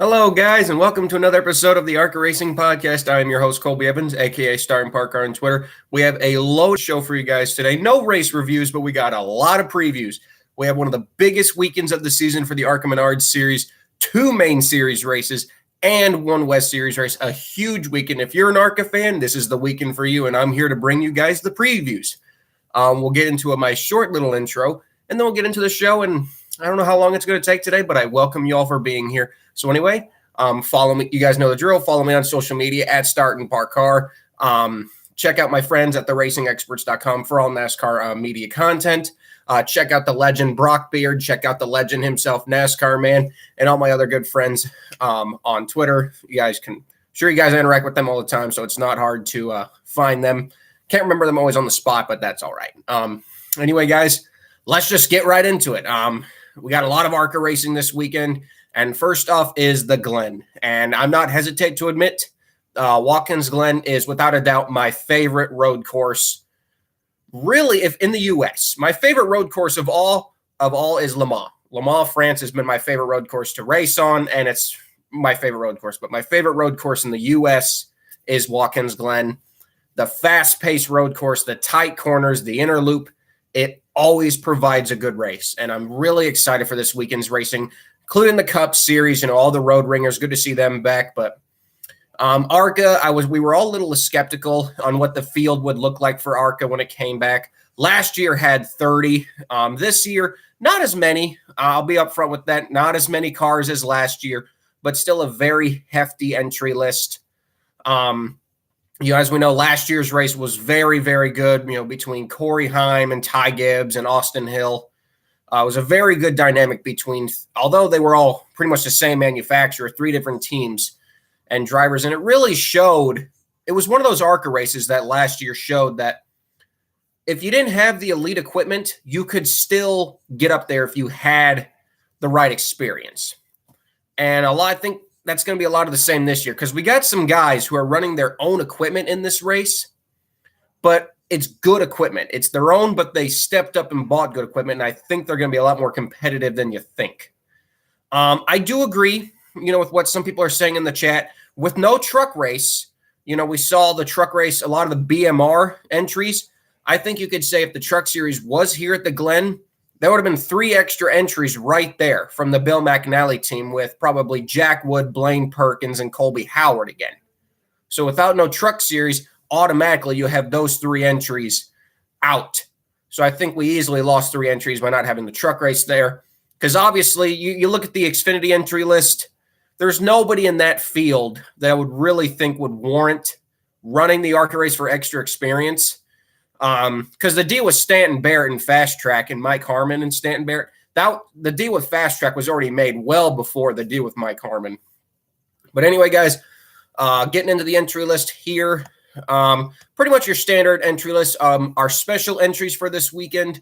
Hello, guys, and welcome to another episode of the ARCA Racing Podcast. I am your host, Colby Evans, aka Star and Park Car on Twitter. We have a load show for you guys today. No race reviews, but we got a lot of previews. We have one of the biggest weekends of the season for the ARCA Menards Series, 2 main series races, and 1 West Series race. A huge weekend. If you're an ARCA fan, this is the weekend for you, and I'm here to bring you guys the previews. We'll get into my short little intro, and then we'll get into the show. And I don't know how long it's going to take today, but I welcome you all for being here. So anyway, follow me. You guys know the drill. Follow me on social media at Start and Park Car. Check out my friends at theracingexperts.com for all NASCAR media content. Check out the legend Brock Beard. Check out the legend himself, NASCAR Man, and all my other good friends on Twitter. You guys interact with them all the time, so it's not hard to find them. Can't remember them always on the spot, but that's all right. Anyway, guys, let's just get right into it. We got a lot of ARCA racing this weekend, and first off is the Glen. And I'm not hesitate to admit, Watkins Glen is without a doubt my favorite road course. Really, if in the U.S., my favorite road course of all is Le Mans. Le Mans, France has been my favorite road course to race on, and it's my favorite road course. But my favorite road course in the U.S. is Watkins Glen. The fast-paced road course, the tight corners, the inner loop, it always provides a good race. And I'm really excited for this weekend's racing, including the Cup Series and all the road ringers. Good to see them back. But ARCA, we were all a little skeptical on what the field would look like for ARCA when it came back. Last year had 30. This year, not as many. I'll be upfront with that. Not as many cars as last year, but still a very hefty entry list. As we know, last year's race was very, very good, between Corey Heim and Ty Gibbs and Austin Hill. It was a very good dynamic although they were all pretty much the same manufacturer, 3 different teams and drivers. And it really showed, it was one of those ARCA races that last year showed that if you didn't have the elite equipment, you could still get up there if you had the right experience. And I think that's going to be a lot of the same this year because we got some guys who are running their own equipment in this race, but it's good equipment. It's their own, but they stepped up and bought good equipment, and I think they're going to be a lot more competitive than you think. I do agree, with what some people are saying in the chat. With no truck race, we saw the truck race, a lot of the BMR entries. I think you could say if the truck series was here at the Glen, there would have been 3 extra entries right there from the Bill McAnally team with probably Jack Wood, Blaine Perkins, and Colby Howard again. So without no truck series, automatically you have those 3 entries out. So I think we easily lost 3 entries by not having the truck race there. Because obviously you look at the Xfinity entry list, there's nobody in that field that I would really think would warrant running the ARCA race for extra experience. Because the deal with Stanton Barrett and Fast Track and Mike Harmon and Stanton Barrett, the deal with Fast Track was already made well before the deal with Mike Harmon. But anyway, guys, getting into the entry list here, pretty much your standard entry list. Our special entries for this weekend,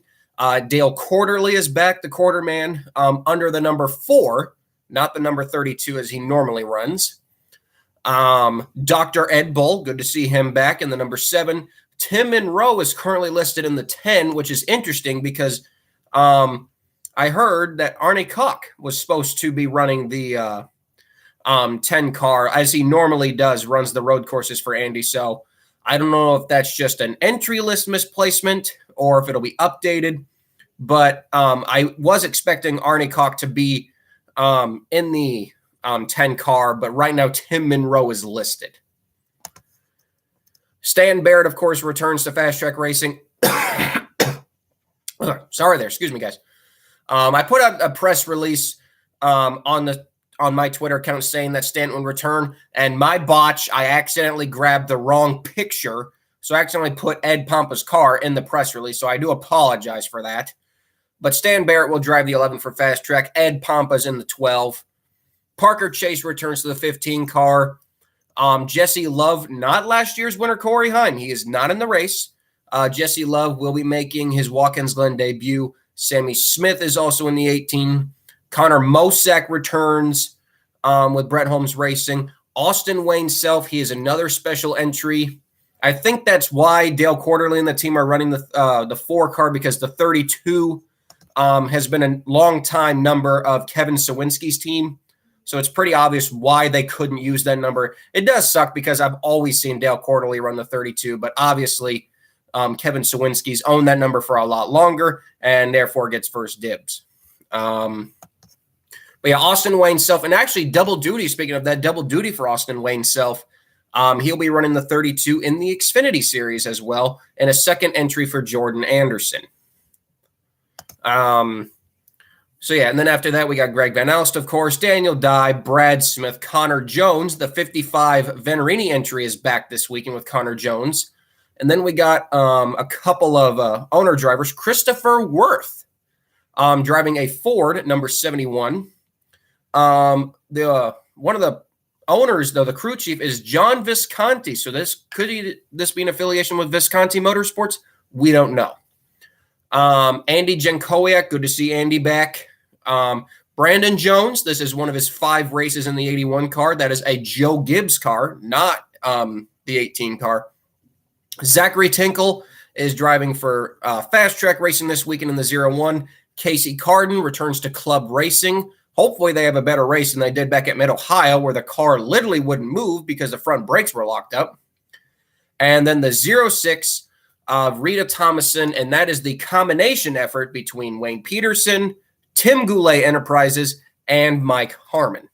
Dale Quarterly is back, the quarterman, under the number 4, not the number 32 as he normally runs. Dr. Ed Bull, good to see him back in the number 7. Tim Monroe is currently listed in the 10, which is interesting because I heard that Arnie Koch was supposed to be running the 10 car, as he normally does, runs the road courses for Andy. So I don't know if that's just an entry list misplacement or if it'll be updated. But I was expecting Arnie Koch to be in the 10 car, but right now Tim Monroe is listed. Stan Barrett, of course, returns to Fast Track Racing. Sorry there. Excuse me, guys. I put out a press release on my Twitter account saying that Stanton would return, and my botch, I accidentally grabbed the wrong picture, so I accidentally put Ed Pompa's car in the press release, so I do apologize for that. But Stan Barrett will drive the 11 for Fast Track. Ed Pompa's in the 12. Parker Chase returns to the 15 car. Jesse Love, not last year's winner, Corey Heim. He is not in the race. Jesse Love will be making his Watkins Glen debut. Sammy Smith is also in the 18. Connor Mosack returns with Brett Holmes Racing. Austin Wayne Self, he is another special entry. I think that's why Dale Quarterly and the team are running the 4 car, because the 32 has been a long time number of Kevin Sawinski's team. So it's pretty obvious why they couldn't use that number. It does suck because I've always seen Dale Quarterly run the 32, but obviously Kevin Sawinski's owned that number for a lot longer and therefore gets first dibs. But yeah, Austin Wayne Self, and actually double duty, speaking of that, double duty for Austin Wayne Self. He'll be running the 32 in the Xfinity Series as well, and a second entry for Jordan Anderson. So yeah, and then after that, we got Greg Van Alst, of course, Daniel Dye, Brad Smith, Connor Jones. The 55 Venerini entry is back this weekend with Connor Jones. And then we got a couple of owner drivers. Christopher Worth driving a Ford, number 71. One of the owners, though, the crew chief, is John Visconti. So this be an affiliation with Visconti Motorsports? We don't know. Andy Jankowiak, good to see Andy back. Brandon Jones, this is one of his 5 races in the 81 car. That is a Joe Gibbs car, not the 18 car. Zachary Tinkle is driving for Fast Track Racing this weekend in the 01. Casey Carden returns to Club Racing. Hopefully they have a better race than they did back at Mid-Ohio, where the car literally wouldn't move because the front brakes were locked up. And then the 06 of Rita Thomason, and that is the combination effort between Wayne Peterson, Tim Goulet Enterprises, and Mike Harmon.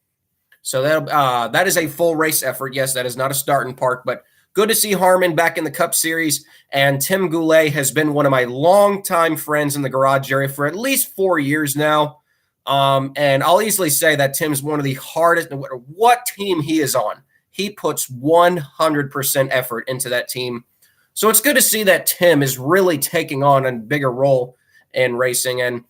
So that is a full race effort. Yes, that is not a start and park, but good to see Harmon back in the Cup Series. And Tim Goulet has been one of my longtime friends in the garage area for at least 4 years now. And I'll easily say that Tim's one of the hardest, no matter what team he is on, he puts 100% effort into that team. So it's good to see that Tim is really taking on a bigger role in racing. And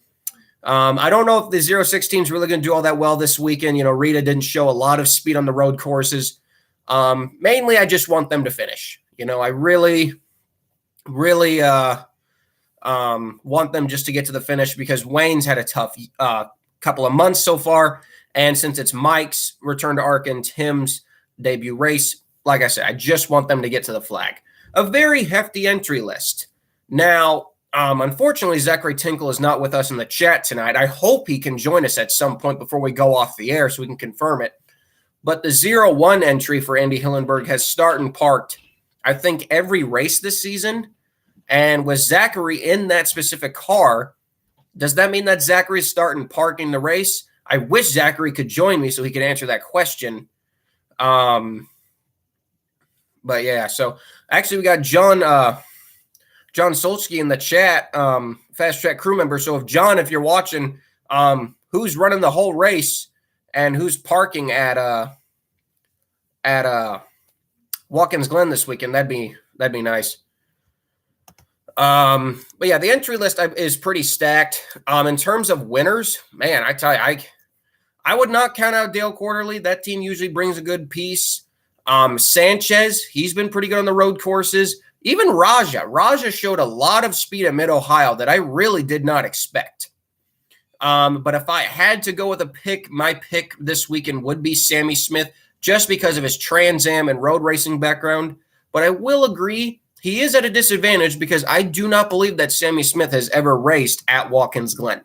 I don't know if the 06 team's really going to do all that well this weekend. You know, Rita didn't show a lot of speed on the road courses. Mainly, I just want them to finish. You know, I really want them just to get to the finish because Wayne's had a tough couple of months so far. And since it's Mike's return to ARCA and Tim's debut race, like I said, I just want them to get to the flag. A very hefty entry list. Now, unfortunately, Zachary Tinkle is not with us in the chat tonight. I hope he can join us at some point before we go off the air so we can confirm it. But the 01 entry for Andy Hillenberg has start and parked, I think, every race this season. And with Zachary in that specific car, does that mean that Zachary's starting parking the race? I wish Zachary could join me so he could answer that question. But yeah, so actually we got John Solsky in the chat, Fast Track crew member. So if you're watching, who's running the whole race and who's parking at Watkins Glen this weekend, that'd be nice. But yeah, the entry list is pretty stacked. In terms of winners, man, I tell you, I would not count out Dale Quarterly. That team usually brings a good piece. Sanchez, he's been pretty good on the road courses. Even Raja showed a lot of speed at Mid-Ohio that I really did not expect. But if I had to go with a pick, my pick this weekend would be Sammy Smith, just because of his Trans Am and road racing background. But I will agree, he is at a disadvantage because I do not believe that Sammy Smith has ever raced at Watkins Glen.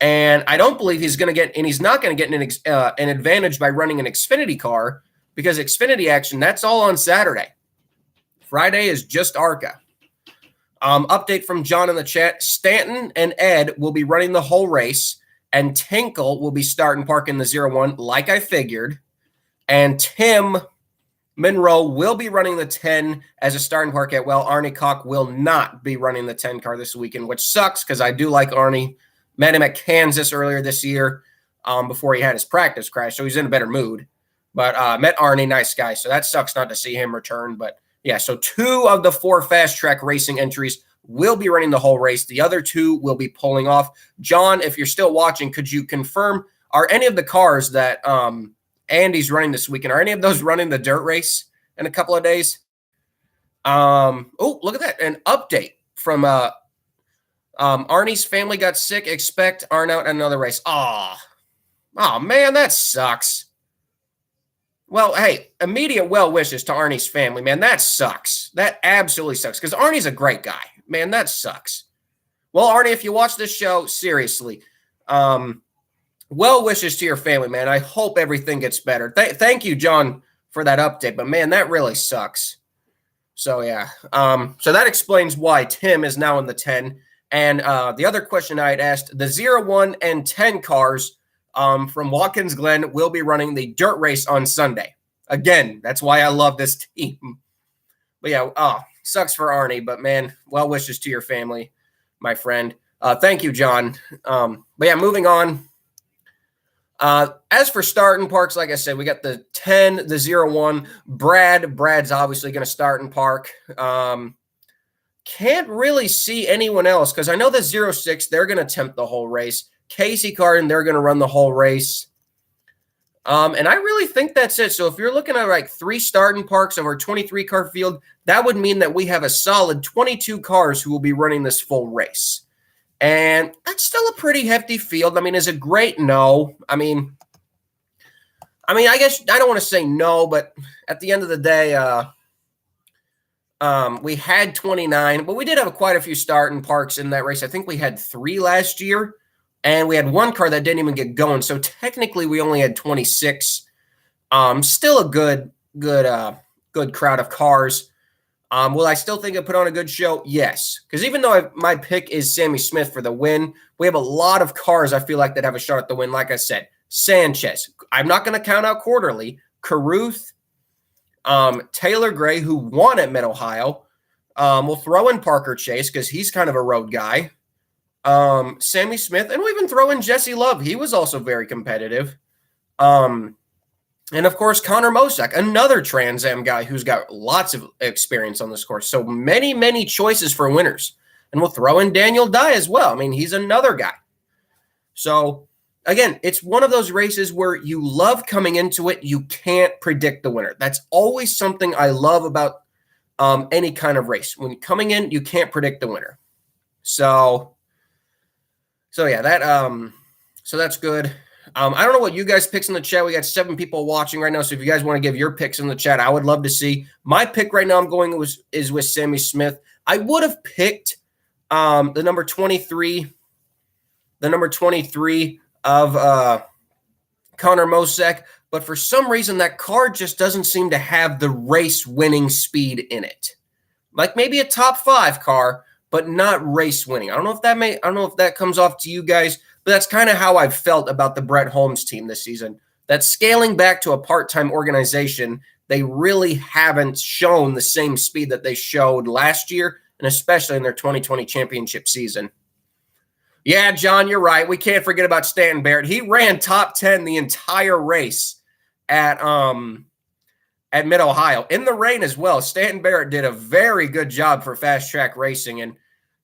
And I don't believe he's going to get, and he's not going to get an advantage by running an Xfinity car, because Xfinity action, that's all on Saturday. Friday is just ARCA. Update from John in the chat. Stanton and Ed will be running the whole race, and Tinkle will be starting park in the 01, like I figured. And Tim Monroe will be running the 10 as a starting park at, well, Arnie Koch will not be running the 10 car this weekend, which sucks because I do like Arnie. Met him at Kansas earlier this year before he had his practice crash, so he's in a better mood. But met Arnie, nice guy, so that sucks not to see him return. But yeah, so 2 of the 4 Fast Track Racing entries will be running the whole race. The other 2 will be pulling off. John, if you're still watching, could you confirm, are any of the cars that Andy's running this weekend, are any of those running the dirt race in a couple of days? Oh, look at that. An update from Arnie's family got sick. Expect Arn out at another race. Oh, man, that sucks. Well, hey, immediate well wishes to Arnie's family, man. That sucks. That absolutely sucks because Arnie's a great guy. Man, that sucks. Well, Arnie, if you watch this show, seriously, well wishes to your family, man. I hope everything gets better. Thank you, John, for that update. But man, that really sucks. So yeah, so that explains why Tim is now in the 10. And the other question I had asked, the 0, 1, and 10 cars from Watkins Glen will be running the dirt race on Sunday. Again, that's why I love this team. But yeah, sucks for Arnie, but man, well wishes to your family, my friend. Thank you, John. But yeah, moving on. As for starting parks, like I said, we got the 10, the 0, 1. Brad's obviously going to start in park. Can't really see anyone else because I know the 0, 6, they're going to attempt the whole race. Casey Carden, they're going to run the whole race. And I really think that's it. So if you're looking at like 3 starting parks of our 23 car field, that would mean that we have a solid 22 cars who will be running this full race. And that's still a pretty hefty field. I mean, is it great? No. I mean, I guess I don't want to say no, but at the end of the day, we had 29, but we did have quite a few starting parks in that race. I think we had 3 last year, and we had 1 car that didn't even get going. So technically, we only had 26. Still a good crowd of cars. Will I still think I put on a good show? Yes. Because even though my pick is Sammy Smith for the win, we have a lot of cars I feel like that have a shot at the win. Like I said, Sanchez. I'm not going to count out Quarterly. Caruth, Taylor Gray, who won at Mid-Ohio. We'll throw in Parker Chase because he's kind of a road guy. Sammy Smith. And we'll even throw in Jesse Love. He was also very competitive. And, of course, Connor Mosak, another Trans Am guy who's got lots of experience on this course. So many, many choices for winners. And we'll throw in Daniel Dye as well. I mean, he's another guy. So, again, it's one of those races where you love coming into it. You can't predict the winner. That's always something I love about any kind of race. When you're coming in, you can't predict the winner. So yeah, so that's good. I don't know what you guys picks in the chat. We got 7 people watching right now. So if you guys want to give your picks in the chat, I would love to see. My pick right now is with Sammy Smith. I would have picked the number 23 of Connor Mosak, but for some reason that car just doesn't seem to have the race winning speed in it. Like maybe a top 5 car, but not race winning. I don't know if that comes off to you guys, but that's kind of how I've felt about the Brett Holmes team this season. That scaling back to a part-time organization, they really haven't shown the same speed that they showed last year, and especially in their 2020 championship season. Yeah, John, you're right. We can't forget about Stanton Barrett. He ran top 10 the entire race at Mid-Ohio in the rain as well. Stanton Barrett did a very good job for fast track racing, and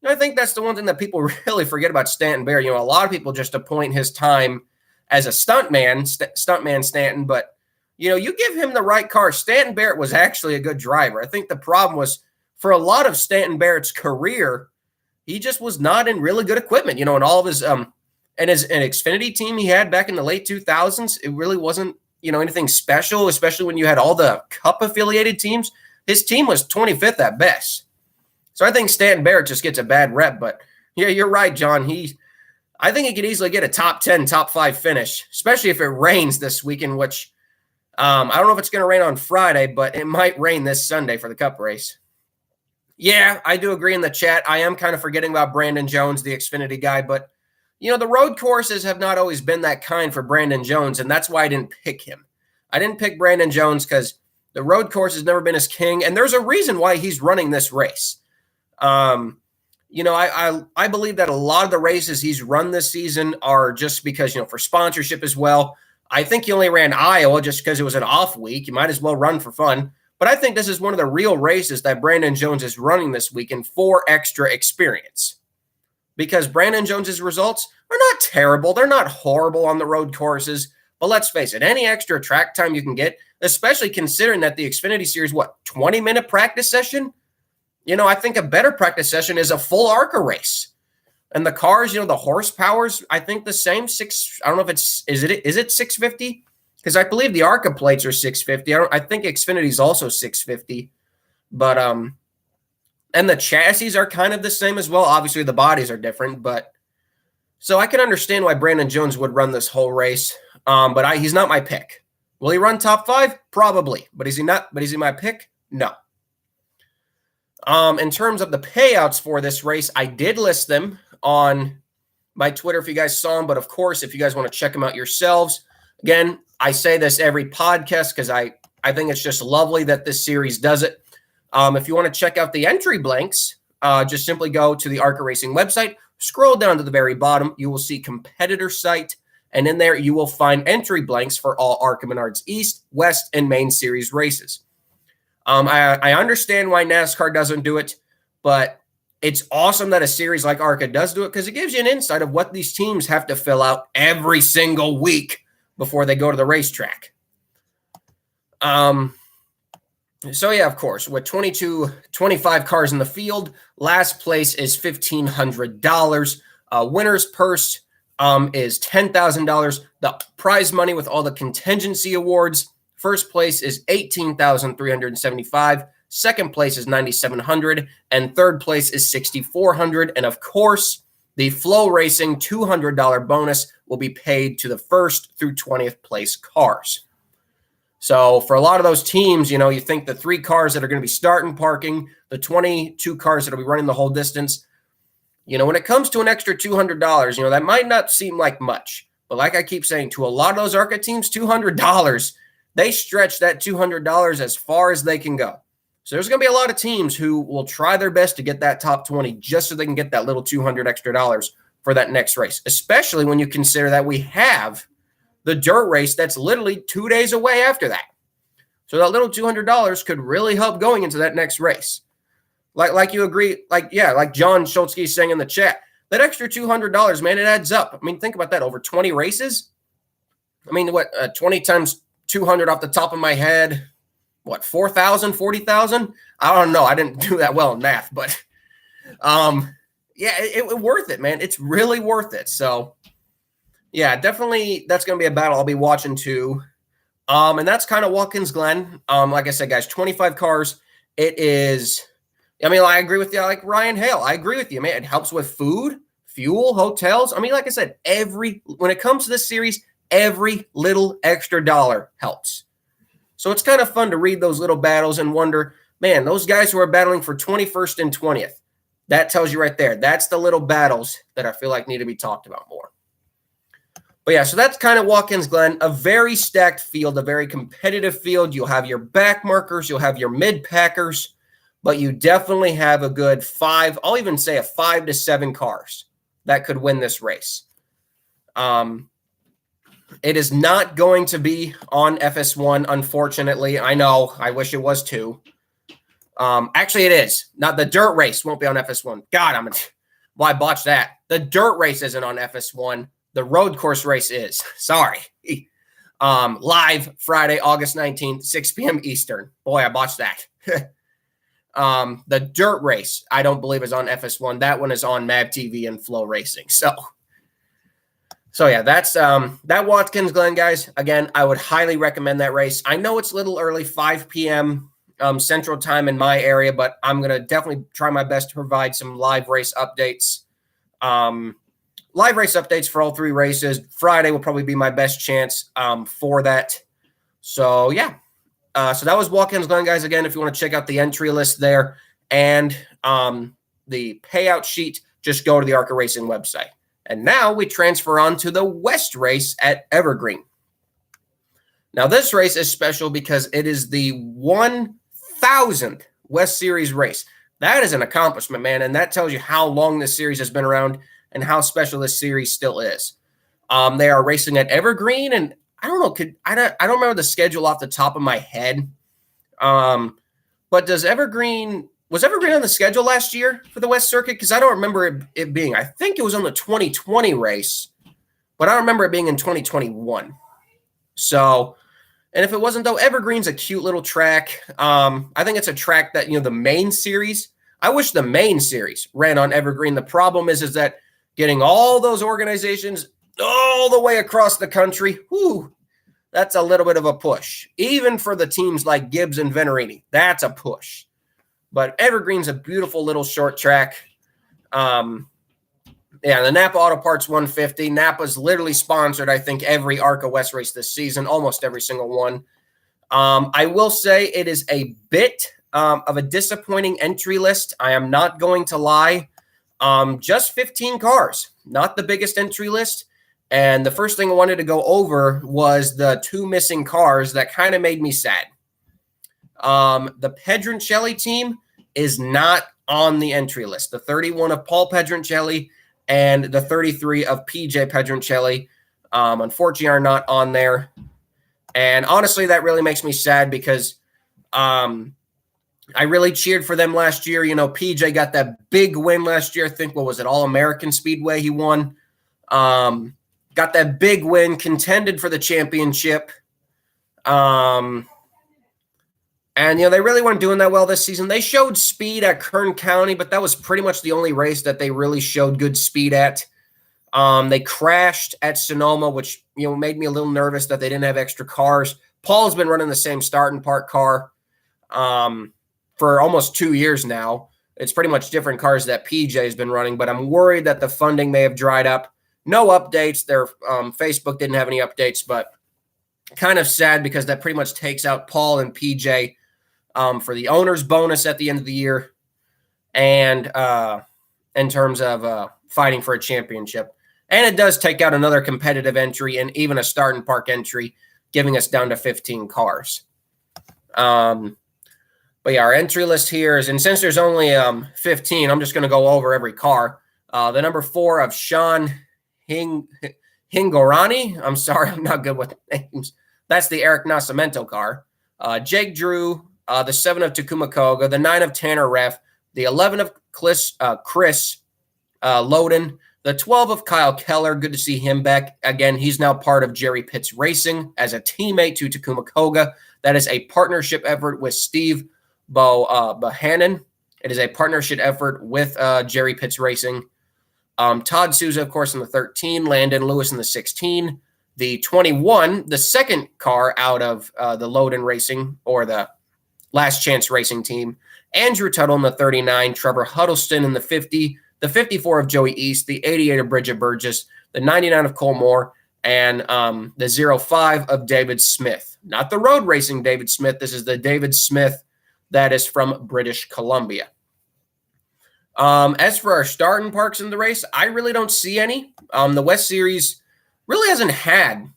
I think that's the one thing that people really forget about Stanton Barrett. A lot of people just appoint his time as a stuntman Stanton, but, you give him the right car. Stanton Barrett was actually a good driver. I think the problem was for a lot of Stanton Barrett's career, he just was not in really good equipment, and all of his and his an Xfinity team he had back in the late 2000s, it really wasn't, anything special, especially when you had all the Cup affiliated teams. His team was 25th at best. So I think Stanton Barrett just gets a bad rep, but yeah, you're right, John. I think he could easily get a top 10, top 5 finish, especially if it rains this weekend, which I don't know if it's going to rain on Friday, but it might rain this Sunday for the Cup race. Yeah, I do agree in the chat. I am kind of forgetting about Brandon Jones, the Xfinity guy, but the road courses have not always been that kind for Brandon Jones, and that's why I didn't pick him. I didn't pick Brandon Jones because the road course has never been his king, and there's a reason why he's running this race. I believe that a lot of the races he's run this season are just because, for sponsorship as well. I think he only ran Iowa just because it was an off week. You might as well run for fun. But I think this is one of the real races that Brandon Jones is running this weekend for extra experience. Because Brandon Jones's results are not terrible. They're not horrible on the road courses. But let's face it, any extra track time you can get, especially considering that the Xfinity Series, 20-minute practice session? I think a better practice session is a full ARCA race. And the cars, the horsepower's, I think the same I don't know if is it 650? Because I believe the ARCA plates are 650. I think Xfinity's also 650. But, and the chassis are kind of the same as well. Obviously, the bodies are different, but So I can understand why Brandon Jones would run this whole race, but he's not my pick. Will he run top 5? Probably. But is he not? But is he my pick? No. In terms of the payouts for this race, I did list them on my Twitter if you guys saw them. But of course, if you guys want to check them out yourselves, again, I say this every podcast because I think it's just lovely that this series does it. If you want to check out the entry blanks, just simply go to the ARCA Racing website, scroll down to the very bottom. You will see competitor site, and in there you will find entry blanks for all ARCA Menards East, West, and Main Series races. I understand why NASCAR doesn't do it, but it's awesome that a series like ARCA does do it because it gives you an insight of what these teams have to fill out every single week before they go to the racetrack. So yeah, of course, with 25 cars in the field, last place is $1,500. Winner's purse is $10,000. The prize money with all the contingency awards, first place is $18,375. Second place is $9,700, and third place is $6,400. And of course, the Flow Racing $200 bonus will be paid to the first through 20th place cars. So for a lot of those teams, you think the 3 cars that are going to be starting parking, the 22 cars that will be running the whole distance, when it comes to an extra $200, that might not seem like much. But like I keep saying, to a lot of those ARCA teams, $200, they stretch that $200 as far as they can go. So there's going to be a lot of teams who will try their best to get that top 20 just so they can get that little $200 extra dollars for that next race, especially when you consider that we have the dirt race that's literally 2 days away after that. So that little $200 could really help going into that next race. Like you agree, like John Schultzke is saying in the chat, that extra $200, man, it adds up. I mean, think about that, over 20 races. I mean, 20 times 200 off the top of my head, 4,000, 40,000? I don't know. I didn't do that well in math, but yeah, it worth it, man. It's really worth it. So yeah, definitely that's going to be a battle I'll be watching too. And that's kind of Watkins Glen. Like I said, guys, 25 cars. It is, I mean, I agree with you. Like Ryan Hale, I agree with you, man. It helps with food, fuel, hotels. I mean, like I said, when it comes to this series, every little extra dollar helps. So it's kind of fun to read those little battles and wonder, man, those guys who are battling for 21st and 20th, that tells you right there. That's the little battles that I feel like need to be talked about more. But yeah, so that's kind of Watkins Glen, a very stacked field, a very competitive field. You'll have your back markers, you'll have your mid-packers, but you definitely have a good 5, I'll even say a 5 to 7 cars that could win this race. It is not going to be on FS1, unfortunately. I know, I wish it was too. Actually, it is. Not the dirt race won't be on FS1. God, I botched that. The dirt race isn't on FS1. The road course race is. Sorry. Live Friday, August 19th, 6 p.m. Eastern. Boy, I botched that. The dirt race, I don't believe is on FS1. That one is on MAV TV and Flow Racing. So yeah, that's that Watkins Glen, guys. Again, I would highly recommend that race. I know it's a little early, 5 p.m. Central Time in my area, but I'm going to definitely try my best to provide some live race updates. Live race updates for all 3 races. Friday will probably be my best chance for that. So, yeah. So that was Watkins Glen, guys. Again, if you want to check out the entry list there and the payout sheet, just go to the ARCA Racing website. And now we transfer on to the West race at Evergreen. Now, this race is special because it is the 1,000th West Series race. That is an accomplishment, man, and that tells you how long this series has been around and how special this series still is. They are racing at Evergreen, and I don't know, I don't remember the schedule off the top of my head. But was Evergreen on the schedule last year for the West Circuit? Because I don't remember it being. I think it was on the 2020 race, but I don't remember it being in 2021. So, and if it wasn't, though, Evergreen's a cute little track. I think it's a track that, the main series, I wish the main series ran on Evergreen. The problem is that getting all those organizations all the way across the country, that's a little bit of a push. Even for the teams like Gibbs and Venerini, that's a push. But Evergreen's a beautiful little short track. Yeah, the Napa Auto Parts 150. Napa's literally sponsored, I think, every ARCA West race this season, almost every single one. I will say it is a bit of a disappointing entry list. I am not going to lie. Just 15 cars, not the biggest entry list. And the first thing I wanted to go over was the 2 missing cars that kind of made me sad. The Pedroncelli team is not on the entry list. The 31 of Paul Pedroncelli and the 33 of PJ Pedroncelli, unfortunately, are not on there. And honestly, that really makes me sad because I really cheered for them last year. You know, PJ got that big win last year. I think, what was it, All-American Speedway he won. Got that big win, contended for the championship. And, you know, they really weren't doing that well this season. They showed speed at Kern County, but that was pretty much the only race that they really showed good speed at. They crashed at Sonoma, which, you know, made me a little nervous that they didn't have extra cars. Paul's been running the same start and park car for almost 2 years now. It's pretty much different cars that PJ has been running, but I'm worried that the funding may have dried up. No updates. Their Facebook didn't have any updates, but kind of sad because that pretty much takes out Paul and PJ for the owner's bonus at the end of the year and in terms of fighting for a championship. And it does take out another competitive entry and even a start and park entry, giving us down to 15 cars. But yeah, our entry list here is, and since there's only 15, I'm just going to go over every car. The number 4 of Sean Hingorani. I'm sorry, I'm not good with names. That's the Eric Nascimento car. Jake Drew, the 7 of Takuma Koga, the 9 of Tanner Reff, the 11 of Chris Loden, the 12 of Kyle Keller. Good to see him back. Again, he's now part of Jerry Pitts Racing as a teammate to Takuma Koga. That is a partnership effort with Steve Bohannon. It is a partnership effort with Jerry Pitts Racing. Todd Souza, of course, in the 13. Landon Lewis in the 16. The 21, the second car out of the Loden Racing, or the Last Chance Racing team. Andrew Tuttle in the 39. Trevor Huddleston in the 50. The 54 of Joey East. The 88 of Bridget Burgess. The 99 of Cole Moore. And the 05 of David Smith. Not the road racing David Smith. This is the David Smith that is from British Columbia. As for our starting parks in the race, I really don't see any. The West Series really hasn't had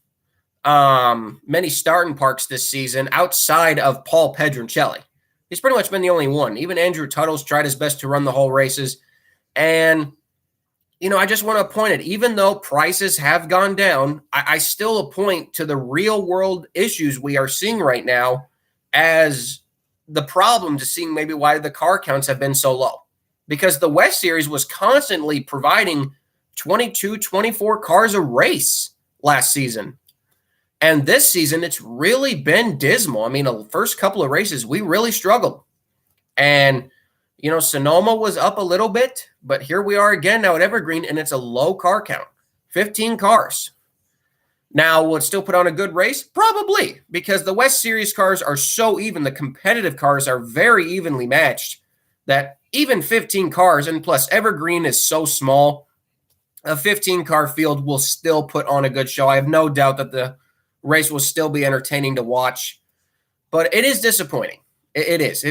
many starting parks this season outside of Paul Pedroncelli. He's pretty much been the only one. Even Andrew Tuttle's tried his best to run the whole races. And, you know, I just want to point it, even though prices have gone down, I still point to the real world issues we are seeing right now as the problem to seeing maybe why the car counts have been so low. Because the West Series was constantly providing 22, 24 cars a race last season. And this season, it's really been dismal. I mean, the first couple of races, we really struggled. And, you know, Sonoma was up a little bit, but here we are again now at Evergreen, and it's a low car count, 15 cars. Now, will it still put on a good race? Probably, because the West Series cars are so even. The competitive cars are very evenly matched that even 15 cars, and plus Evergreen is so small, a 15-car field will still put on a good show. I have no doubt that the race will still be entertaining to watch, but it is disappointing. It is.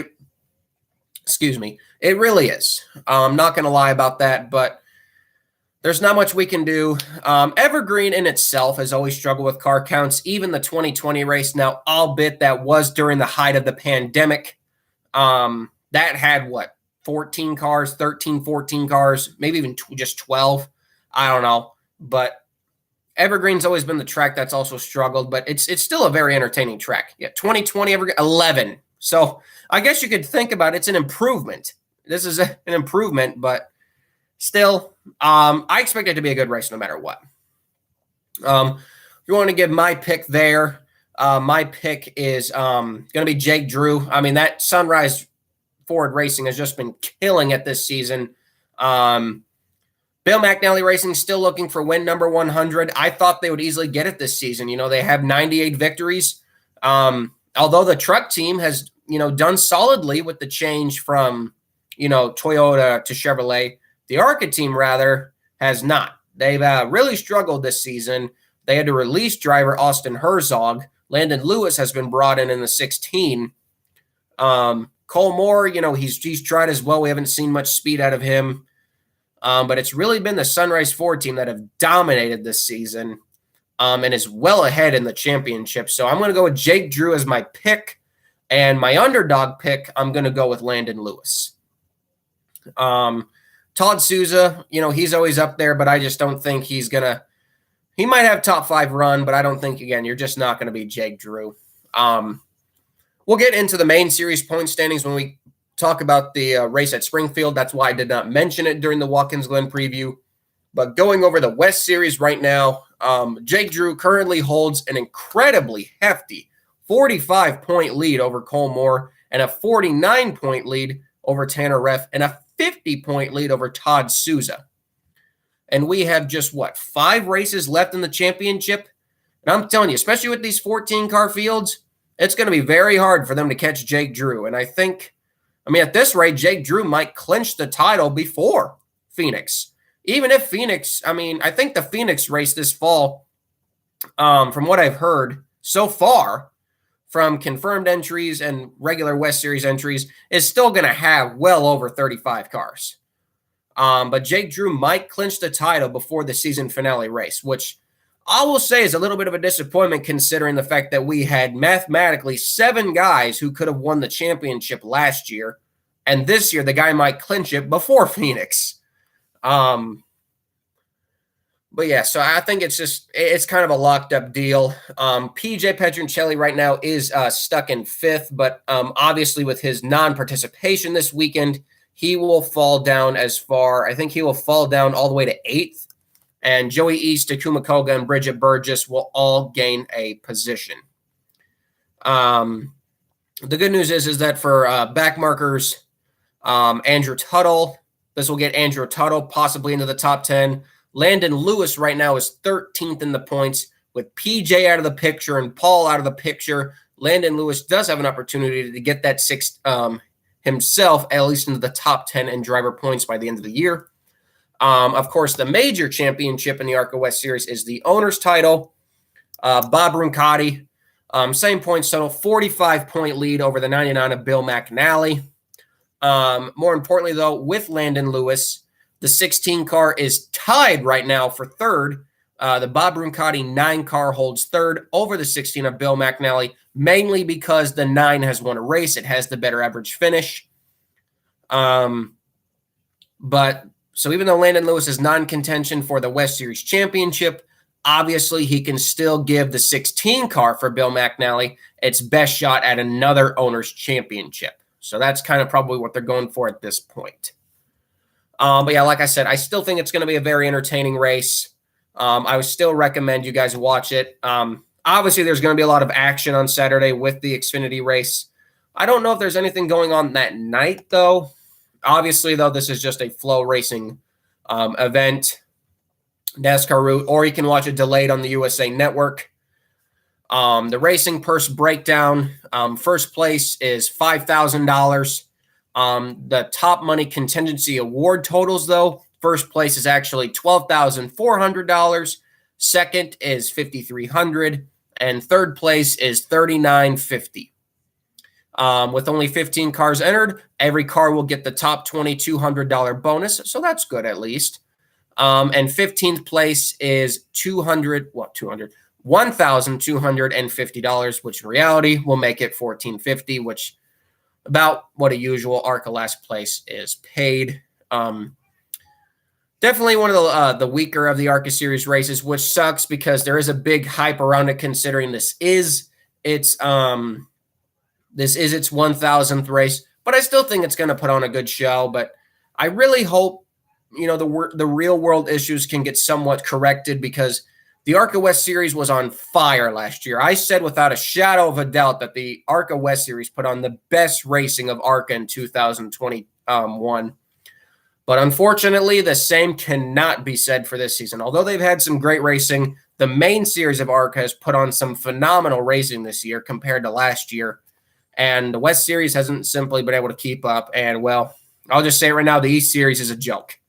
Excuse me. It really is. I'm not going to lie about that, but there's not much we can do. Evergreen in itself has always struggled with car counts, even the 2020 race. Now, albeit that was during the height of the pandemic. That had, 14 cars, 13, 14 cars, maybe even just 12. I don't know. But Evergreen's always been the track that's also struggled, but it's still a very entertaining track. Yeah, 2020, Evergreen, 11. So I guess you could think about it's an improvement. This is an improvement, but still, I expect it to be a good race no matter what. If you want to give my pick there, my pick is going to be Jake Drew. I mean, that Sunrise Ford Racing has just been killing it this season. Bill McNally Racing still looking for win number 100. I thought they would easily get it this season. You know, they have 98 victories. Although the truck team has, done solidly with the change from, Toyota to Chevrolet, the ARCA team rather has not. They've really struggled this season. They had to release driver Austin Herzog. Landon Lewis has been brought in the 16. Cole Moore, he's tried as well. We haven't seen much speed out of him. But it's really been the Sunrise Ford team that have dominated this season and is well ahead in the championship. So I'm going to go with Jake Drew as my pick. And my underdog pick, I'm going to go with Landon Lewis. Todd Souza, he's always up there, but I just don't think he might have top 5 run, but I don't think, again, you're just not going to be Jake Drew. We'll get into the main series point standings when we talk about the race at Springfield. That's why I did not mention it during the Watkins Glen preview. But going over the West Series right now, Jake Drew currently holds an incredibly hefty 45-point lead over Cole Moore and a 49-point lead over Tanner Reff and a 50-point lead over Todd Souza. And we have just, 5 races left in the championship? And I'm telling you, especially with these 14-car fields, it's going to be very hard for them to catch Jake Drew. And I think, at this rate, Jake Drew might clinch the title before Phoenix. Even if Phoenix, I think the Phoenix race this fall, from what I've heard so far, from confirmed entries and regular West Series entries, is still going to have well over 35 cars. But Jake Drew might clinch the title before the season finale race, which I will say is a little bit of a disappointment considering the fact that we had mathematically 7 guys who could have won the championship last year. And this year, the guy might clinch it before Phoenix. But yeah, so I think it's kind of a locked up deal. PJ Petroncelli right now is stuck in 5th, but obviously with his non-participation this weekend, he will fall down I think he will fall down all the way to 8th. And Joey East, Takuma Koga, and Bridget Burgess will all gain a position. The good news is that for back markers, Andrew Tuttle, this will get Andrew Tuttle possibly into the top 10. Landon Lewis right now is 13th in the points. With PJ out of the picture and Paul out of the picture, Landon Lewis does have an opportunity to get that 6th himself, at least into the top 10 in driver points by the end of the year. Of course, the major championship in the ARCA West Series is the owner's title. Bob Roncati, same points total, 45-point lead over the 99 of Bill McNally. More importantly, though, with Landon Lewis, the 16 car is tied right now for 3rd. The Bob Roncati 9 car holds 3rd over the 16 of Bill McNally, mainly because the 9 has won a race. It has the better average finish. So even though Landon Lewis is non-contention for the West Series championship, obviously he can still give the 16 car for Bill McNally its best shot at another owner's championship. So that's kind of probably what they're going for at this point. But yeah, like I said, I still think it's going to be a very entertaining race. I would still recommend you guys watch it. Obviously, there's going to be a lot of action on Saturday with the Xfinity race. I don't know if there's anything going on that night, though. Obviously, though, this is just a flow racing event, NASCAR route, or you can watch it delayed on the USA Network. The racing purse breakdown, first place is $5,000. The top money contingency award totals, though, first place is actually $12,400. Second is $5,300, and third place is $3,950. With only 15 cars entered, every car will get the top $2,200 bonus, so that's good at least. And 15th place is $1,250, which in reality will make it $1,450, which about what a usual ARCA last place is paid. Definitely one of the weaker of the ARCA Series races, which sucks because there is a big hype around it considering this is its 1,000th race. But I still think it's going to put on a good show. But I really hope, the real world issues can get somewhat corrected because the ARCA West Series was on fire last year. I said without a shadow of a doubt that the ARCA West Series put on the best racing of ARCA in 2021. But unfortunately, the same cannot be said for this season. Although they've had some great racing, the main series of ARCA has put on some phenomenal racing this year compared to last year. And the West Series hasn't simply been able to keep up. And, well, I'll just say right now, the East Series is a joke.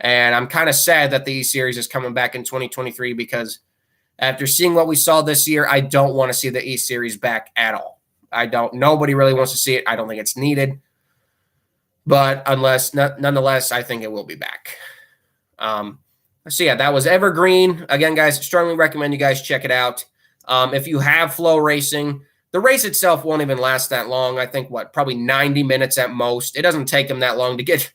And I'm kind of sad that the E-Series is coming back in 2023 because after seeing what we saw this year, I don't want to see the E-Series back at all. Nobody really wants to see it. I don't think it's needed. But nonetheless, I think it will be back. So yeah, that was Evergreen. Again, guys, strongly recommend you guys check it out. If you have Flow Racing, the race itself won't even last that long. I think, probably 90 minutes at most. It doesn't take them that long to get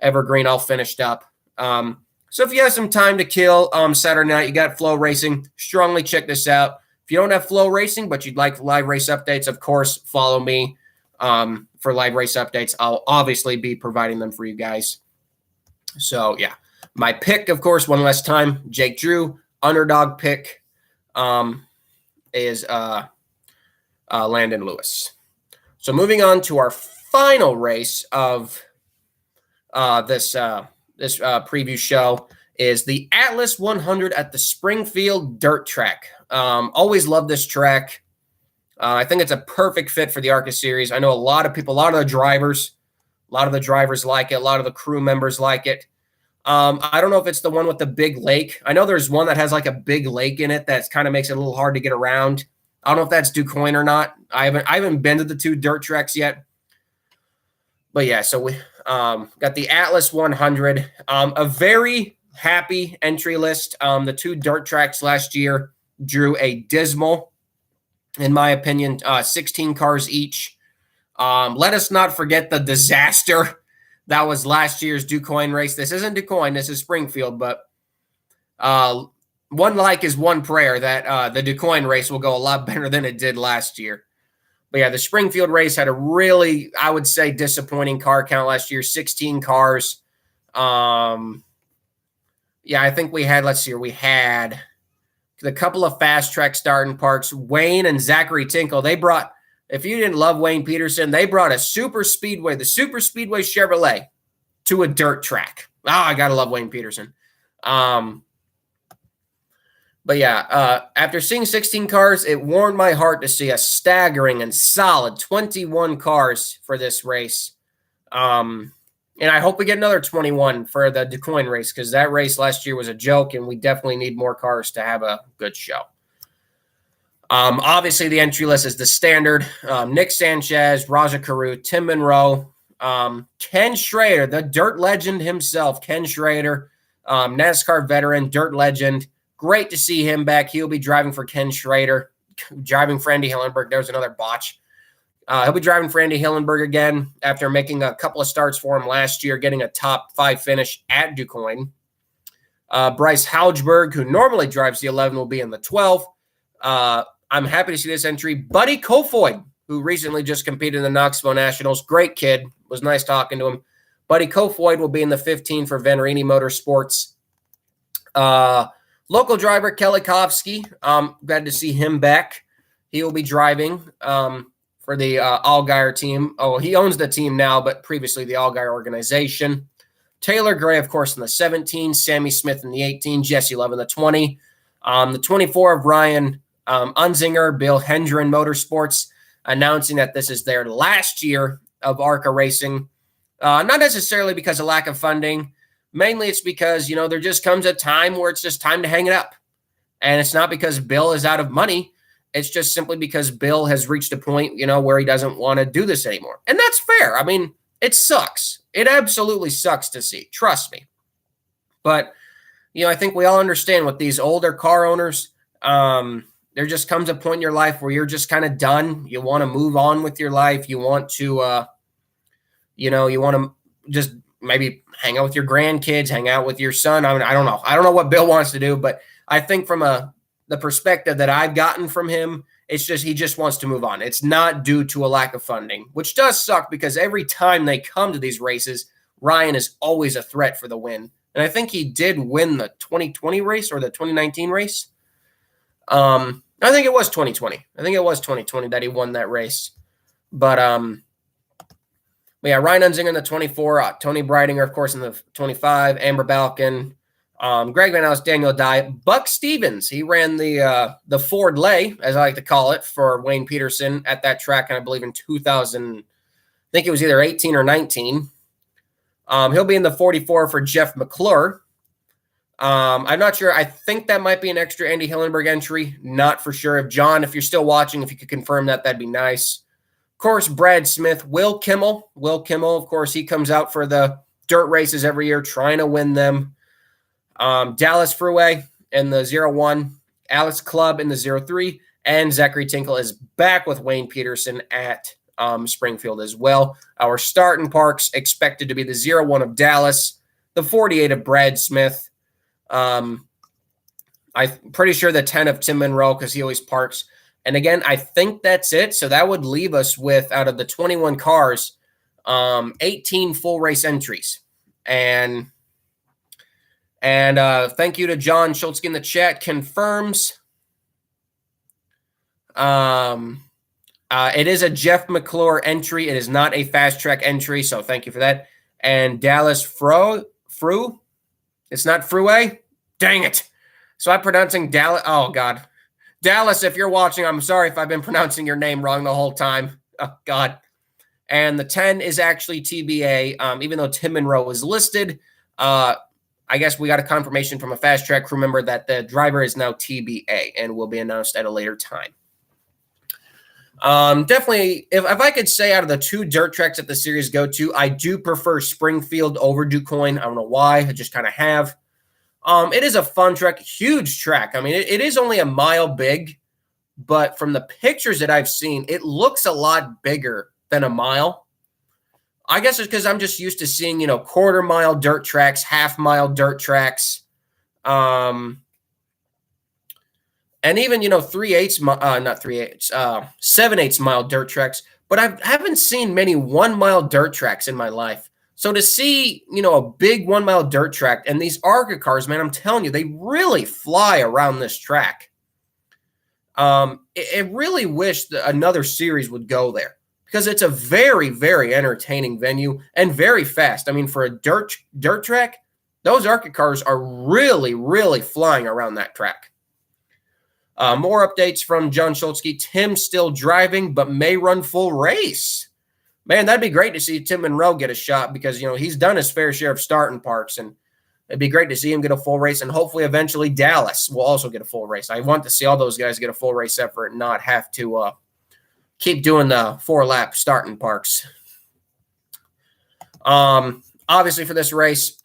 Evergreen all finished up. So if you have some time to kill Saturday night, you got Flow Racing, strongly check this out. If you don't have Flow Racing, but you'd like live race updates, of course, follow me for live race updates. I'll obviously be providing them for you guys. So, yeah. My pick, of course, one last time, Jake Drew. Underdog pick is Landon Lewis. So moving on to our final race of this preview show is the Atlas 100 at the Springfield Dirt Track. Always love this track. I think it's a perfect fit for the ARCA series. I know a lot of the drivers like it. A lot of the crew members like it. I don't know if it's the one with the big lake. I know there's one that has like a big lake in it that kind of makes it a little hard to get around. I don't know if that's DuQuoin or not. I haven't been to the two dirt tracks yet. But yeah, so we got the Atlas 100. A very happy entry list. The two dirt tracks last year drew a dismal, in my opinion, 16 cars each. Let us not forget the disaster that was last year's DuQuoin race. This isn't DuQuoin, this is Springfield, but one like is one prayer that the DuQuoin race will go a lot better than it did last year. But yeah, the Springfield race had a really, I would say, disappointing car count last year, 16 cars. Yeah, I think we had the couple of fast track starting parks, Wayne and Zachary Tinkle. They brought, if you didn't love Wayne Peterson, they brought the Super Speedway Chevrolet to a dirt track. Oh, I got to love Wayne Peterson. But yeah, after seeing 16 cars, it warmed my heart to see a staggering and solid 21 cars for this race. And I hope we get another 21 for the DuQuoin race, because that race last year was a joke, and we definitely need more cars to have a good show. Obviously, the entry list is the standard. Nick Sanchez, Raja Carew, Tim Monroe, Ken Schrader, the dirt legend himself, Ken Schrader, NASCAR veteran, dirt legend. Great to see him back. He'll be driving for Ken Schrader, driving for Andy Hillenberg. There's another botch. He'll be driving for Andy Hillenberg again after making a couple of starts for him last year, getting a top 5 finish at DuQuoin. Bryce Halgeberg, who normally drives the 11, will be in the 12. I'm happy to see this entry. Buddy Kofoid, who recently just competed in the Knoxville Nationals. Great kid. Was nice talking to him. Buddy Kofoid will be in the 15 for Venerini Motorsports. Local driver Kelly Kovsky. Glad to see him back. He will be driving for the Allgaier team. Oh, he owns the team now, but previously the Allgaier organization. Taylor Gray, of course, in the 17. Sammy Smith in the 18. Jesse Love in the 20. The 24 of Ryan Unzinger, Bill Hendren Motorsports, announcing that this is their last year of ARCA racing. Not necessarily because of lack of funding. Mainly it's because, there just comes a time where it's just time to hang it up. And it's not because Bill is out of money. It's just simply because Bill has reached a point, where he doesn't want to do this anymore. And that's fair. I mean, it sucks. It absolutely sucks to see. Trust me. But, I think we all understand with these older car owners, there just comes a point in your life where you're just kind of done. You want to move on with your life. You want to, you want to just maybe hang out with your grandkids, hang out with your son. I mean, I don't know. I don't know what Bill wants to do, but I think from the perspective that I've gotten from him, it's just he just wants to move on. It's not due to a lack of funding, which does suck because every time they come to these races, Ryan is always a threat for the win. And I think he did win the 2020 race or the 2019 race. I think it was 2020. I think it was 2020 that he won that race. But yeah, Ryan Unzinger in the 24, Tony Breidinger, of course, in the 25, Amber Balkin, Greg Van Alst, Daniel Dye, Buck Stevens. He ran the Ford Lay, as I like to call it, for Wayne Peterson at that track, and I believe in 2000, I think it was either 18 or 19. He'll be in the 44 for Jeff McClure. I'm not sure. I think that might be an extra Andy Hillenberg entry. Not for sure. If you're still watching, if you could confirm that, that'd be nice. Of course, Brad Smith, Will Kimmel. Will Kimmel, of course, he comes out for the dirt races every year, trying to win them. Dallas Fruway in the 01, Alex Clubb in the 03, and Zachary Tinkle is back with Wayne Peterson at Springfield as well. Our starting parks expected to be the 01 of Dallas, the 48 of Brad Smith. I'm pretty sure the 10 of Tim Monroe because he always parks. And again, I think that's it. So that would leave us with, out of the 21 cars, 18 full race entries. And thank you to John Schultz in the chat. Confirms. It is a Jeff McClure entry. It is not a fast track entry. So thank you for that. And Dallas Fru. It's not Fruway. Dang it. So I'm pronouncing Dallas. Oh, God. Dallas, if you're watching, I'm sorry if I've been pronouncing your name wrong the whole time. Oh, God. And the 10 is actually TBA, even though Tim Monroe was listed. I guess we got a confirmation from a fast track crew member that the driver is now TBA and will be announced at a later time. Definitely, if I could say out of the two dirt tracks that the series go to, I do prefer Springfield over DuQuoin. I don't know why. I just kind of have. It is a fun track, huge track. I mean, it is only a mile big, but from the pictures that I've seen, it looks a lot bigger than a mile. I guess it's because I'm just used to seeing, quarter mile dirt tracks, half mile dirt tracks, and even, 7/8 mile dirt tracks. But I haven't seen many 1 mile dirt tracks in my life. So to see, a big 1 mile dirt track and these ARCA cars, man, I'm telling you, they really fly around this track. I really wish that another series would go there because it's a very, very entertaining venue and very fast. I mean, for a dirt track, those ARCA cars are really, really flying around that track. More updates from John Schultzke. Tim still driving, but may run full race. Man, that'd be great to see Tim Monroe get a shot because, he's done his fair share of starting parks, and it'd be great to see him get a full race, and hopefully eventually Dallas will also get a full race. I want to see all those guys get a full race effort and not have to keep doing the 4-lap starting parks. Obviously for this race,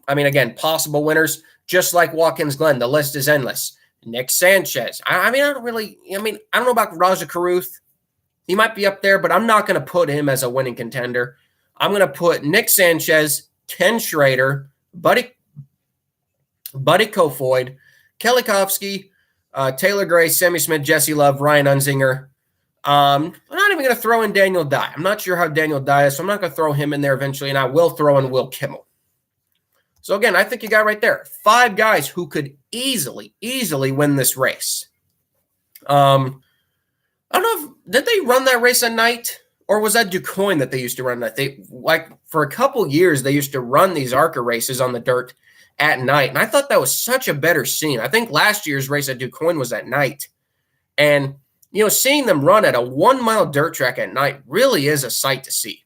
again, possible winners, just like Watkins Glen, the list is endless. Nick Sanchez. I don't know about Raja Caruth. He might be up there, but I'm not going to put him as a winning contender. I'm going to put Nick Sanchez, Ken Schrader, Buddy Kofoid, Kelly Kofsky, Taylor Gray, Sammy Smith, Jesse Love, Ryan Unzinger. I'm not even going to throw in Daniel Dye. I'm not sure how Daniel Dye is, so I'm not going to throw him in there eventually, and I will throw in Will Kimmel. So, again, I think you got right there 5 guys who could easily win this race. I don't know did they run that race at night, or was that DuQuoin that they used to run that? For a couple years, they used to run these ARCA races on the dirt at night, and I thought that was such a better scene. I think last year's race at DuQuoin was at night, and seeing them run at a 1 mile dirt track at night really is a sight to see.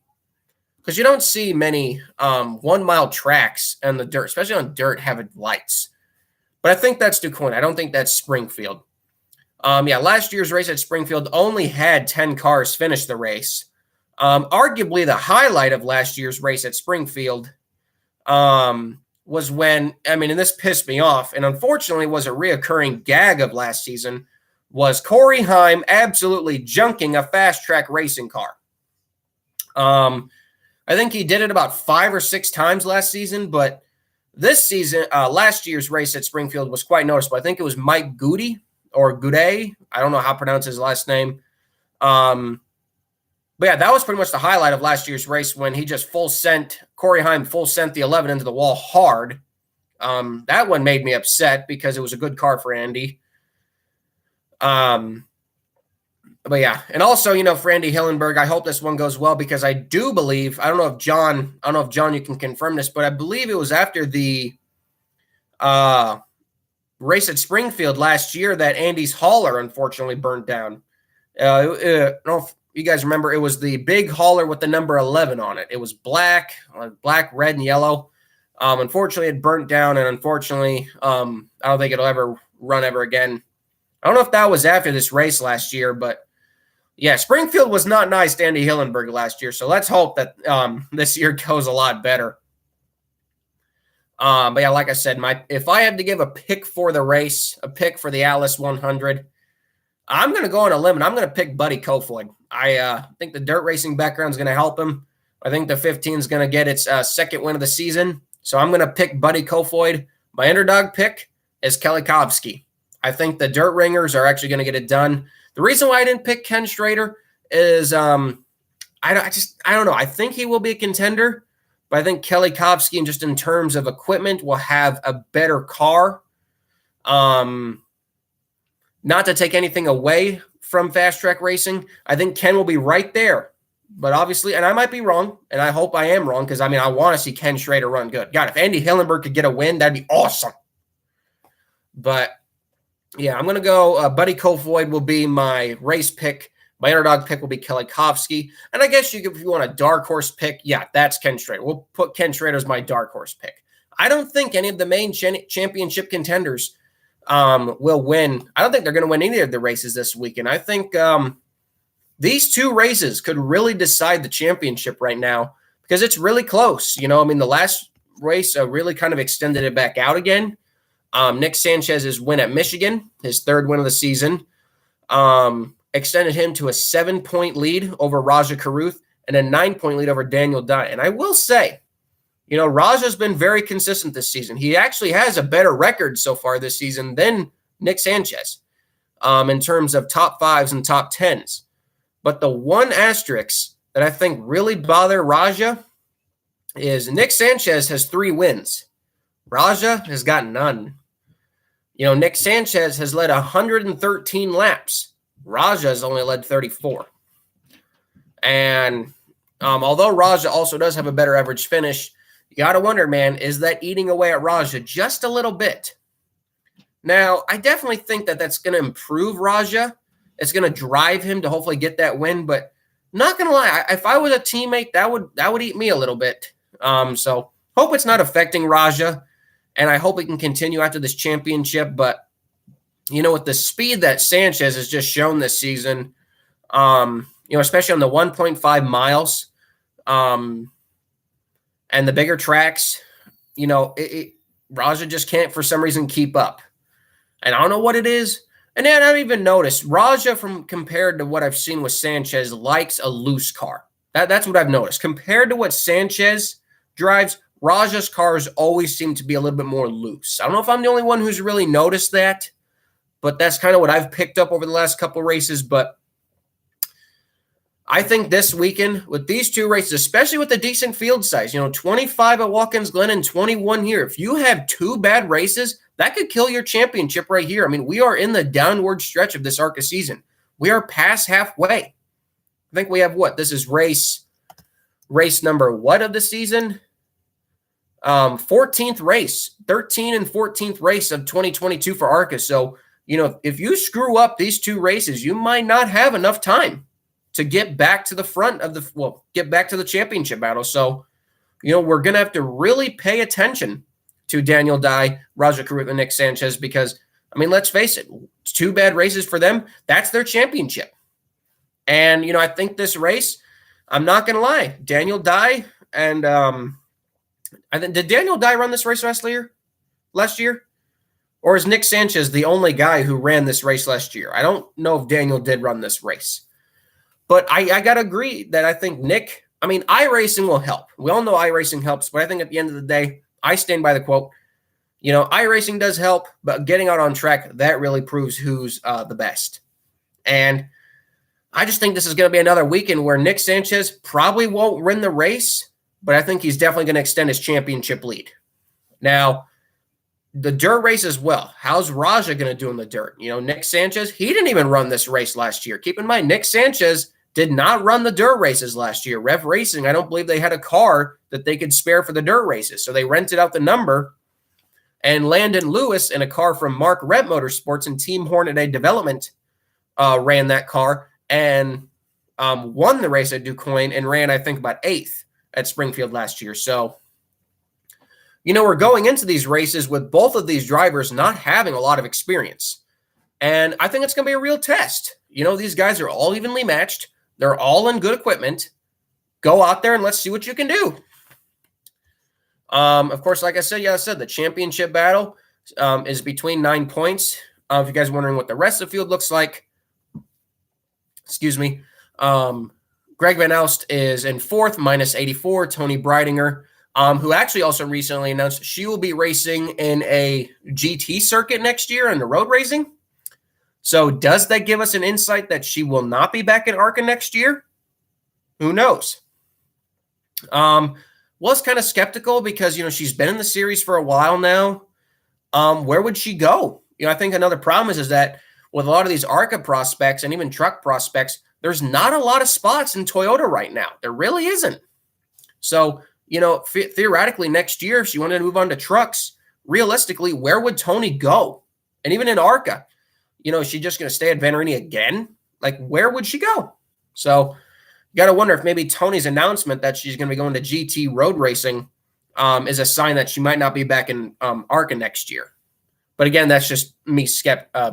Because you don't see many 1 mile tracks on the dirt, especially on dirt, having lights. But I think that's DuQuoin. I don't think that's Springfield. Last year's race at Springfield only had 10 cars finish the race. Arguably the highlight of last year's race at Springfield was when, and this pissed me off, and unfortunately was a reoccurring gag of last season, was Corey Heim absolutely junking a fast track racing car. I think he did it about 5 or 6 times last season, but this season, last year's race at Springfield was quite noticeable. I think it was Mike Goody or Goudet. I don't know how to pronounce his last name. But yeah, that was pretty much the highlight of last year's race when he just Corey Heim full sent the 11 into the wall hard. That one made me upset because it was a good car for Andy. But yeah, and also, for Andy Hillenberg, I hope this one goes well because I do believe, I don't know if John, you can confirm this, but I believe it was after the race at Springfield last year that Andy's hauler unfortunately burned down. I don't know if you guys remember, it was the big hauler with the number 11 on it. It was black, red, and yellow. Unfortunately, it burnt down, and unfortunately, I don't think it'll ever run ever again. I don't know if that was after this race last year, but yeah, Springfield was not nice to Andy Hillenberg last year, so let's hope that this year goes a lot better. But yeah, like I said, if I had to give a pick for the race, a pick for the Alice 100, I'm going to go on a limb, and I'm going to pick Buddy Kofoid. I think the dirt racing background is going to help him. I think the 15 is going to get its second win of the season, so I'm going to pick Buddy Kofoid. My underdog pick is Kelly Kovsky. I think the dirt ringers are actually going to get it done. The reason why I didn't pick Ken Schrader is I don't know. I think he will be a contender, but I think Kelly Kovsky, just in terms of equipment, will have a better car. Not to take anything away from fast track racing, I think Ken will be right there. But obviously, and I might be wrong, and I hope I am wrong, because I want to see Ken Schrader run good. God, if Andy Hillenberg could get a win, that'd be awesome. But yeah, I'm going to go Buddy Kofoid will be my race pick. My underdog pick will be Kelly Kovsky. And I guess if you want a dark horse pick, yeah, that's Ken Schrader. We'll put Ken Schrader as my dark horse pick. I don't think any of the main championship contenders will win. I don't think they're going to win any of the races this weekend. I think these two races could really decide the championship right now, because it's really close. The last race really kind of extended it back out again. Nick Sanchez's win at Michigan, his third win of the season, extended him to a 7-point lead over Raja Caruth and a 9-point lead over Daniel Dye. And I will say, Raja's been very consistent this season. He actually has a better record so far this season than Nick Sanchez in terms of top fives and top tens. But the one asterisk that I think really bother Raja is Nick Sanchez has 3 wins. Raja has got none. Nick Sanchez has led 113 laps. Raja has only led 34. And although Raja also does have a better average finish, you got to wonder, man, is that eating away at Raja just a little bit? Now, I definitely think that that's going to improve Raja. It's going to drive him to hopefully get that win. But not going to lie, if I was a teammate, that would eat me a little bit. So hope it's not affecting Raja. And I hope he can continue after this championship. But, with the speed that Sanchez has just shown this season, especially on the 1.5 miles and the bigger tracks, Raja just can't, for some reason, keep up. And I don't know what it is. And then I've even noticed Raja, compared to what I've seen with Sanchez, likes a loose car. That's what I've noticed. Compared to what Sanchez drives, Raja's cars always seem to be a little bit more loose. I don't know if I'm the only one who's really noticed that, but that's kind of what I've picked up over the last couple races. But I think this weekend with these two races, especially with the decent field size, 25 at Watkins Glen and 21 here, if you have 2 bad races, that could kill your championship right here. We are in the downward stretch of this ARCA season. We are past halfway. I think we have this is race number what of the season? 14th race, 13 and 14th race of 2022 for ARCA. So, if you screw up these 2 races, you might not have enough time to get back to the front of get back to the championship battle. So, we're going to have to really pay attention to Daniel Dye, Raja Caruth, and Nick Sanchez, because, let's face it, 2 bad races for them. That's their championship. And, I think this race, I'm not going to lie, Daniel Dye and, did Daniel Dye run this race last year? Or is Nick Sanchez the only guy who ran this race last year? I don't know if Daniel did run this race. But I got to agree that I think Nick, iRacing will help. We all know iRacing helps, but I think at the end of the day, I stand by the quote, iRacing does help, but getting out on track, that really proves who's the best. And I just think this is going to be another weekend where Nick Sanchez probably won't win the race, but I think he's definitely going to extend his championship lead. Now, the dirt race as well. How's Raja going to do in the dirt? Nick Sanchez, he didn't even run this race last year. Keep in mind, Nick Sanchez did not run the dirt races last year. Rev Racing, I don't believe they had a car that they could spare for the dirt races. So they rented out the number, and Landon Lewis in a car from Mark Rep Motorsports and Team Hornet A Development ran that car. And won the race at DuQuoin and ran, I think, about 8th at Springfield last year. So, we're going into these races with both of these drivers not having a lot of experience. And I think it's going to be a real test. These guys are all evenly matched. They're all in good equipment. Go out there and let's see what you can do. Of course, like I said, the championship battle is between 9 points. If you guys are wondering what the rest of the field looks like, excuse me, Greg Van Alst is in 4th, minus 84. Tony Breidinger, who actually also recently announced she will be racing in a GT circuit next year in the road racing. So does that give us an insight that she will not be back in ARCA next year? Who knows? Was kind of skeptical because, she's been in the series for a while now. Where would she go? I think another problem is that with a lot of these ARCA prospects and even truck prospects, there's not a lot of spots in Toyota right now. There really isn't. So, theoretically next year, if she wanted to move on to trucks, realistically, where would Tony go? And even in ARCA, is she just going to stay at Vannerini again? Like, where would she go? So you got to wonder if maybe Tony's announcement that she's going to be going to GT road racing is a sign that she might not be back in ARCA next year. But again, that's just me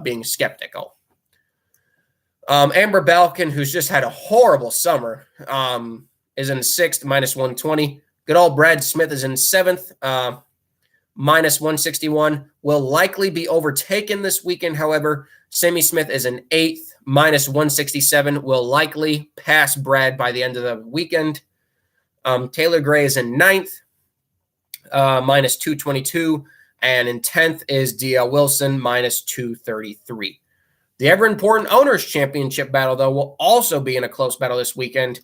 being skeptical. Amber Balkin, who's just had a horrible summer, is in 6th, minus 120. Good old Brad Smith is in 7th, minus 161. Will likely be overtaken this weekend. However, Sammy Smith is in 8th, minus 167. Will likely pass Brad by the end of the weekend. Taylor Gray is in 9th, minus 222. And in 10th is D.L. Wilson, minus 233. The ever-important Owners' Championship battle, though, will also be in a close battle this weekend.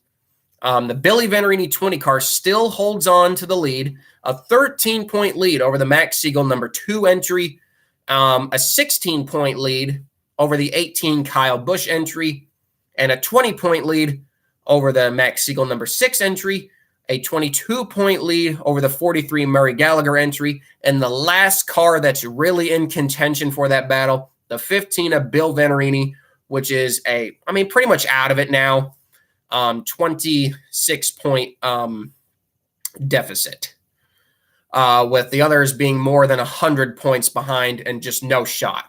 The Billy Vannerini 20 car still holds on to the lead, a 13-point lead over the Max Siegel number 2 entry, a 16-point lead over the 18 Kyle Busch entry, and a 20-point lead over the Max Siegel number 6 entry, a 22-point lead over the 43 Murray Gallagher entry, and the last car that's really in contention for that battle, the 15 of Bill Vannerini, which is pretty much out of it now, 26-point deficit, with the others being more than 100 points behind and just no shot.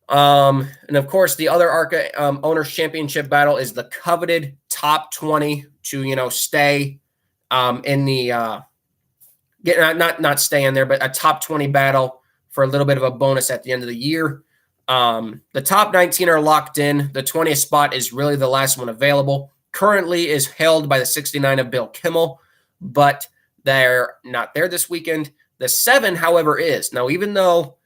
And of course, the other ARCA Owners Championship battle is the coveted top 20 to, stay in the not stay in there, but a top 20 battle for a little bit of a bonus at the end of the year. The top 19 are locked in. The 20th spot is really the last one available. Currently is held by the 69 of Bill Kimmel, but they're not there this weekend. The 7, however, is. Now, even though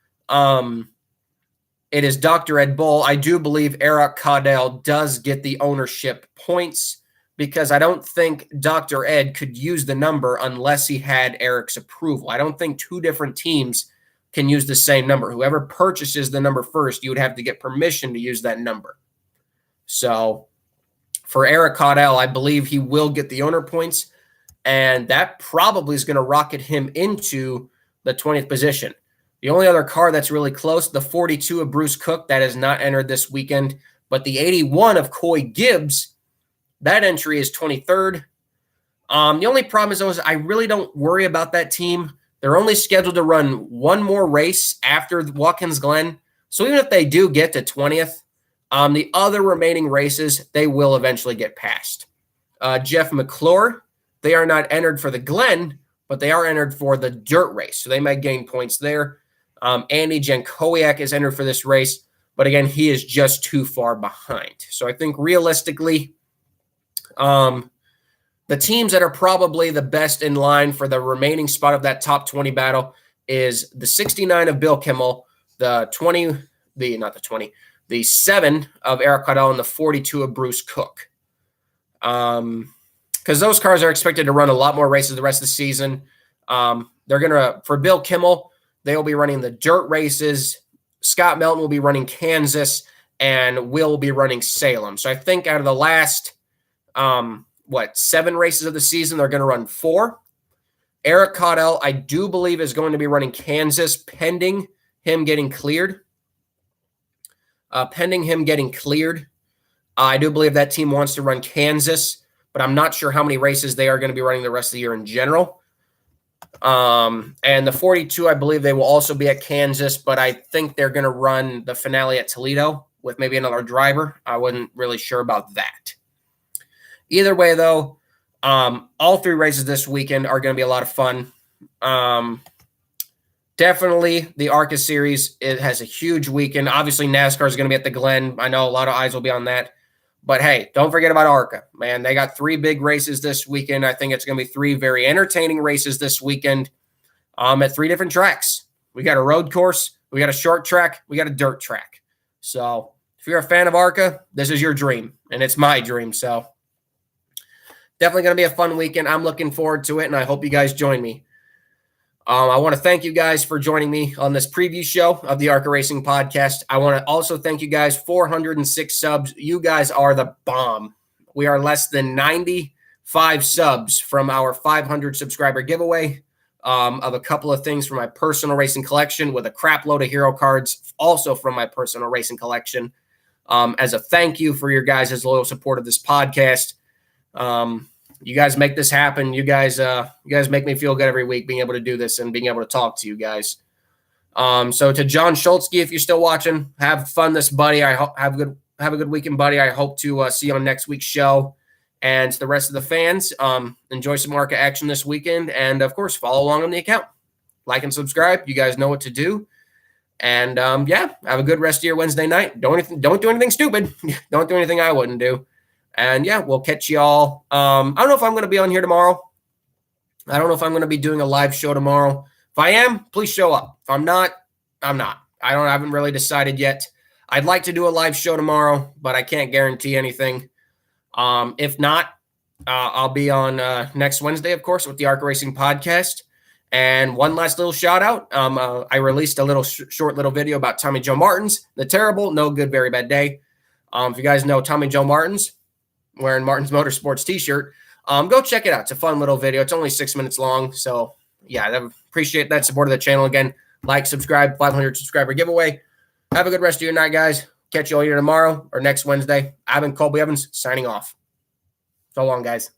it is Dr. Ed Bull, I do believe Eric Caudell does get the ownership points because I don't think Dr. Ed could use the number unless he had Eric's approval. I don't think 2 different teams can use the same number. Whoever purchases the number first, you would have to get permission to use that number. So for Eric Caudell, I believe he will get the owner points, and that probably is going to rocket him into the 20th position. The only other car that's really close, the 42 of Bruce Cook, that has not entered this weekend, but the 81 of Coy Gibbs, that entry is 23rd. The only problem is I really don't worry about that team. They're only scheduled to run one more race after Watkins Glen. So even if they do get to 20th, the other remaining races, they will eventually get passed. Jeff McClure, they are not entered for the Glen, but they are entered for the dirt race. So they might gain points there. Andy Jankowiak is entered for this race, but again, he is just too far behind. So I think realistically, the teams that are probably the best in line for the remaining spot of that top 20 battle is the 69 of Bill Kimmel, the 7 of Eric Caudell, and the 42 of Bruce Cook. Because those cars are expected to run a lot more races the rest of the season. For Bill Kimmel, they will be running the dirt races. Scott Melton will be running Kansas, and Will be running Salem. So I think out of the last 7 races of the season, they're going to run 4. Eric Caudell, I do believe, is going to be running Kansas pending him getting cleared. I do believe that team wants to run Kansas, but I'm not sure how many races they are going to be running the rest of the year in general. And the 42, I believe they will also be at Kansas, but I think they're going to run the finale at Toledo with maybe another driver. I wasn't really sure about that. Either way, though, all 3 races this weekend are going to be a lot of fun. Definitely the ARCA series, it has a huge weekend. Obviously, NASCAR is going to be at the Glen. I know a lot of eyes will be on that. But hey, don't forget about ARCA, man. They got 3 big races this weekend. I think it's going to be 3 very entertaining races this weekend at 3 different tracks. We got a road course, we got a short track, we got a dirt track. So if you're a fan of ARCA, this is your dream, and it's my dream. So definitely going to be a fun weekend. I'm looking forward to it, and I hope you guys join me. I want to thank you guys for joining me on this preview show of the ARCA Racing Podcast. I want to also thank you guys, 406 subs. You guys are the bomb. We are less than 95 subs from our 500 subscriber giveaway of a couple of things from my personal racing collection with a crap load of hero cards, also from my personal racing collection. As a thank you for your guys' loyal support of this podcast. You guys make this happen. You guys make me feel good every week being able to do this and being able to talk to you guys. So to John Schultzke, if you're still watching, have fun this buddy. I hope have a good weekend, buddy. I hope to see you on next week's show. And to the rest of the fans, enjoy some ARCA action this weekend, and of course, follow along on the account. Like and subscribe. You guys know what to do. And yeah, have a good rest of your Wednesday night. Don't do anything stupid. Don't do anything I wouldn't do. And yeah, we'll catch y'all. I don't know if I'm going to be on here tomorrow. I don't know if I'm going to be doing a live show tomorrow. If I am, please show up. If I'm not, I'm not. I haven't really decided yet. I'd like to do a live show tomorrow, but I can't guarantee anything. If not, I'll be on next Wednesday, of course, with the ARCA Racing Podcast. And one last little shout out. I released a little short little video about Tommy Joe Martins, the terrible, no good, very bad day. If you guys know Tommy Joe Martins, wearing Martins Motorsports t-shirt, go check it out. It's a fun little video. It's only 6 minutes long. So yeah, I appreciate that support of the channel. Again, like, subscribe, 500 subscriber giveaway. Have a good rest of your night, guys. Catch you all here tomorrow or next Wednesday. I've been Colby Evans signing off. So long, guys.